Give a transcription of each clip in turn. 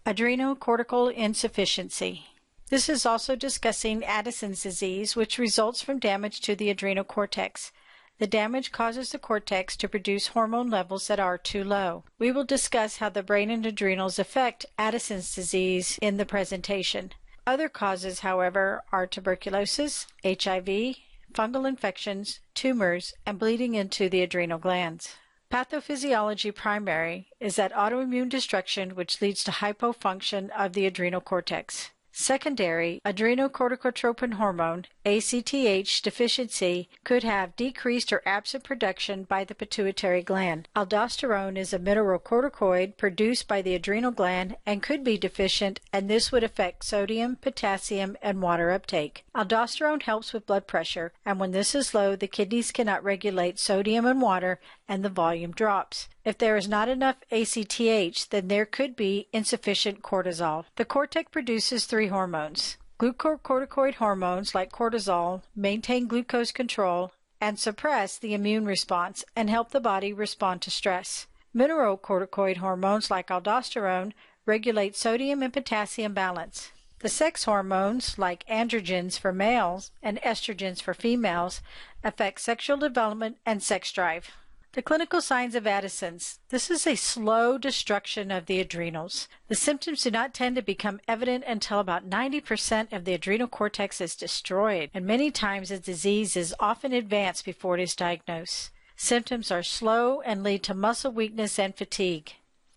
Adrenocortical insufficiency. This is also discussing Addison's disease, which results from damage to the adrenal cortex. The damage causes the cortex to produce hormone levels that are too low. We will discuss how the brain and adrenals affect Addison's disease in the presentation. Other causes, however, are tuberculosis, HIV, fungal infections, tumors, and bleeding into the adrenal glands. Pathophysiology primary is that autoimmune destruction which leads to hypofunction of the adrenal cortex. Secondary, adrenocorticotropin hormone, ACTH deficiency could have decreased or absent production by the pituitary gland. Aldosterone is a mineralocorticoid produced by the adrenal gland and could be deficient, and this would affect sodium, potassium, and water uptake. Aldosterone helps with blood pressure, and when this is low, the kidneys cannot regulate sodium and water, and the volume drops. If there is not enough ACTH, then there could be insufficient cortisol. The cortex produces three hormones. Glucocorticoid hormones like cortisol maintain glucose control and suppress the immune response and help the body respond to stress. Mineralocorticoid hormones like aldosterone regulate sodium and potassium balance. The sex hormones like androgens for males and estrogens for females affect sexual development and sex drive. The clinical signs of Addison's. This is a slow destruction of the adrenals. The symptoms do not tend to become evident until about 90% of the adrenal cortex is destroyed, and many times the disease is often advanced before it is diagnosed. Symptoms are slow and lead to muscle weakness and fatigue.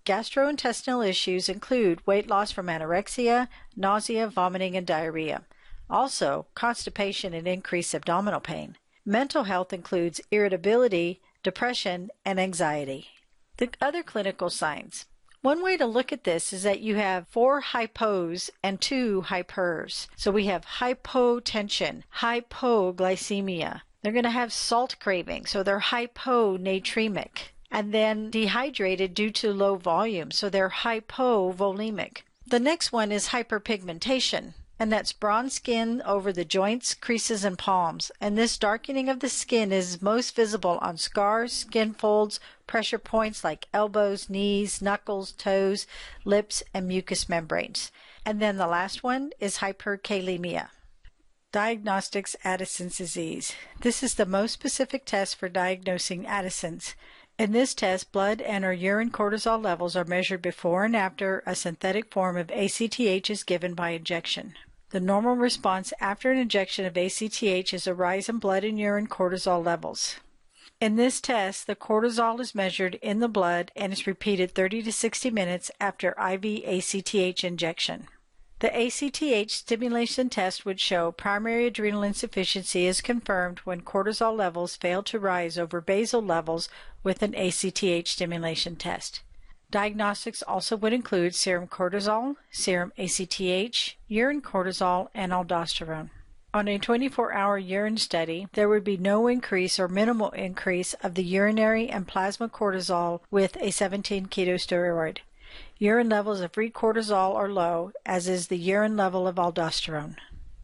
Gastrointestinal issues include weight loss from anorexia, nausea, vomiting, and diarrhea. Also, constipation and increased abdominal pain. Mental health includes irritability, depression, and anxiety. The other clinical signs. One way to look at this is that you have 4 hypos and 2 hypers. So we have hypotension, hypoglycemia. They're going to have salt craving, so they're hyponatremic. And then dehydrated due to low volume, so they're hypovolemic. The next one is hyperpigmentation, and that's bronze skin over the joints, creases, and palms. And this darkening of the skin is most visible on scars, skin folds, pressure points like elbows, knees, knuckles, toes, lips, and mucous membranes. And then the last one is hyperkalemia. Diagnostics Addison's disease. This is the most specific test for diagnosing Addison's. In this test, blood and/or urine cortisol levels are measured before and after a synthetic form of ACTH is given by injection. The normal response after an injection of ACTH is a rise in blood and urine cortisol levels. In this test, the cortisol is measured in the blood and is repeated 30 to 60 minutes after IV ACTH injection. The ACTH stimulation test would show primary adrenal insufficiency is confirmed when cortisol levels fail to rise over basal levels with an ACTH stimulation test. Diagnostics also would include serum cortisol, serum ACTH, urine cortisol, and aldosterone. On a 24-hour urine study, there would be no increase or minimal increase of the urinary and plasma cortisol with a 17-keto steroid. Urine levels of free cortisol are low, as is the urine level of aldosterone.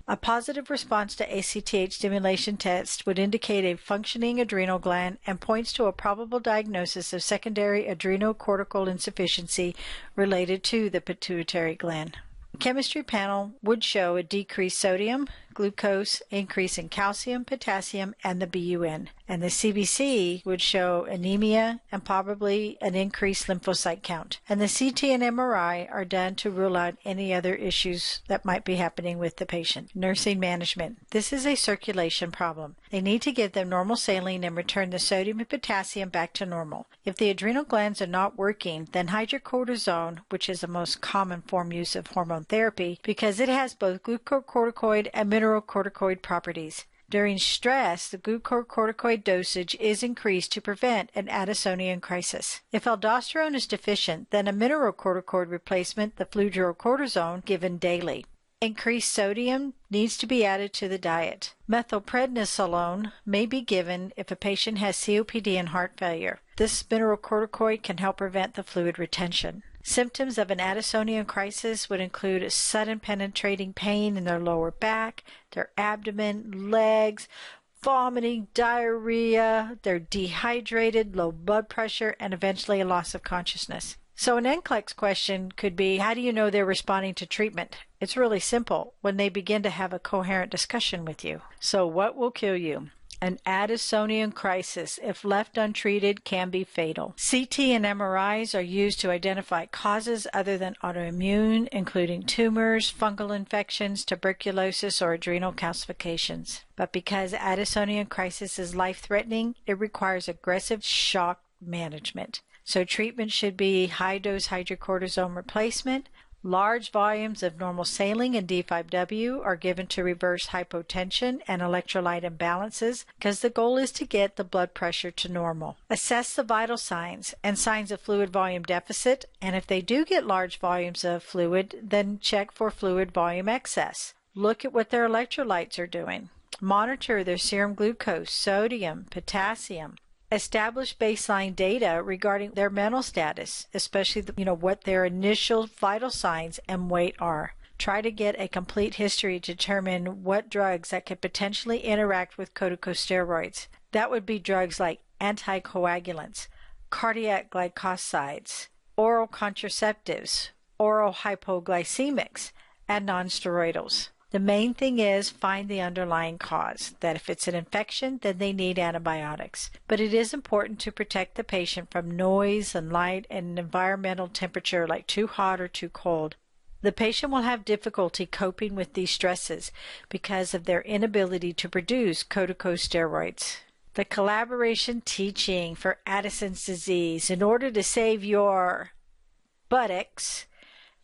A positive response to ACTH stimulation test would indicate a functioning adrenal gland and points to a probable diagnosis of secondary adrenocortical insufficiency related to the pituitary gland. The chemistry panel would show a decreased sodium, glucose, increase in calcium, potassium, and the BUN. And the CBC would show anemia and probably an increased lymphocyte count. And the CT and MRI are done to rule out any other issues that might be happening with the patient. Nursing management. This is a circulation problem. They need to give them normal saline and return the sodium and potassium back to normal. If the adrenal glands are not working, then hydrocortisone, which is the most common form use of hormone therapy, because it has both glucocorticoid and mineralocorticoid properties. During stress, the glucocorticoid dosage is increased to prevent an Addisonian crisis. If aldosterone is deficient, then a mineralocorticoid replacement, the fludrocortisone, given daily. Increased sodium needs to be added to the diet. Methylprednisolone may be given if a patient has COPD and heart failure. This mineralocorticoid can help prevent the fluid retention. Symptoms of an Addisonian crisis would include a sudden penetrating pain in their lower back, their abdomen, legs, vomiting, diarrhea, they're dehydrated, low blood pressure, and eventually a loss of consciousness. So an NCLEX question could be, how do you know they're responding to treatment? It's really simple, when they begin to have a coherent discussion with you. So what will kill you? An Addisonian crisis, if left untreated, can be fatal. CT and MRIs are used to identify causes other than autoimmune, including tumors, fungal infections, tuberculosis, or adrenal calcifications. But because Addisonian crisis is life-threatening, it requires aggressive shock management. So treatment should be high-dose hydrocortisone replacement. Large volumes of normal saline and D5W are given to reverse hypotension and electrolyte imbalances because the goal is to get the blood pressure to normal. Assess the vital signs and signs of fluid volume deficit, and if they do get large volumes of fluid, then check for fluid volume excess. Look at what their electrolytes are doing. Monitor their serum glucose, sodium, potassium. Establish baseline data regarding their mental status, especially what their initial vital signs and weight are. Try to get a complete history to determine what drugs that could potentially interact with corticosteroids. That would be drugs like anticoagulants, cardiac glycosides, oral contraceptives, oral hypoglycemics, and nonsteroidals. The main thing is find the underlying cause, that if it's an infection, then they need antibiotics. But it is important to protect the patient from noise and light and environmental temperature like too hot or too cold. The patient will have difficulty coping with these stresses because of their inability to produce corticosteroids. The collaboration teaching for Addison's disease. In order to save your buttocks,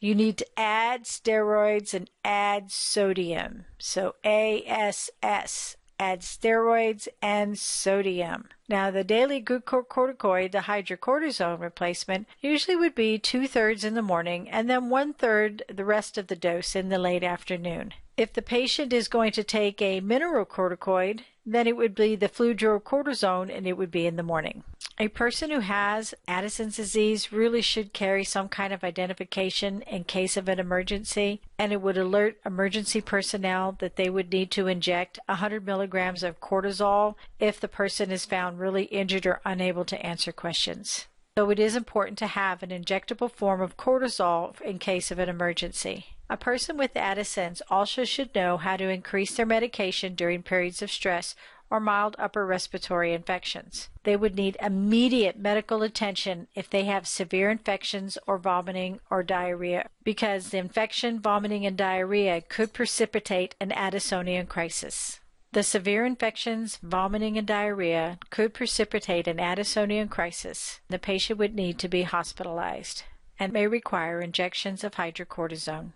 you need to add steroids and add sodium. So ASS, add steroids and sodium. Now the daily glucocorticoid, the hydrocortisone replacement, usually would be 2/3 in the morning and then 1/3 the rest of the dose in the late afternoon. If the patient is going to take a mineralocorticoid, then it would be the fludrocortisone and it would be in the morning. A person who has Addison's disease really should carry some kind of identification in case of an emergency, and it would alert emergency personnel that they would need to inject 100 milligrams of cortisol if the person is found really injured or unable to answer questions. So it is important to have an injectable form of cortisol in case of an emergency. A person with Addison's also should know how to increase their medication during periods of stress or mild upper respiratory infections. They would need immediate medical attention if they have severe infections or vomiting or diarrhea, because the infection, vomiting, and diarrhea could precipitate an Addisonian crisis. The severe infections, vomiting, and diarrhea could precipitate an Addisonian crisis. The patient would need to be hospitalized and may require injections of hydrocortisone.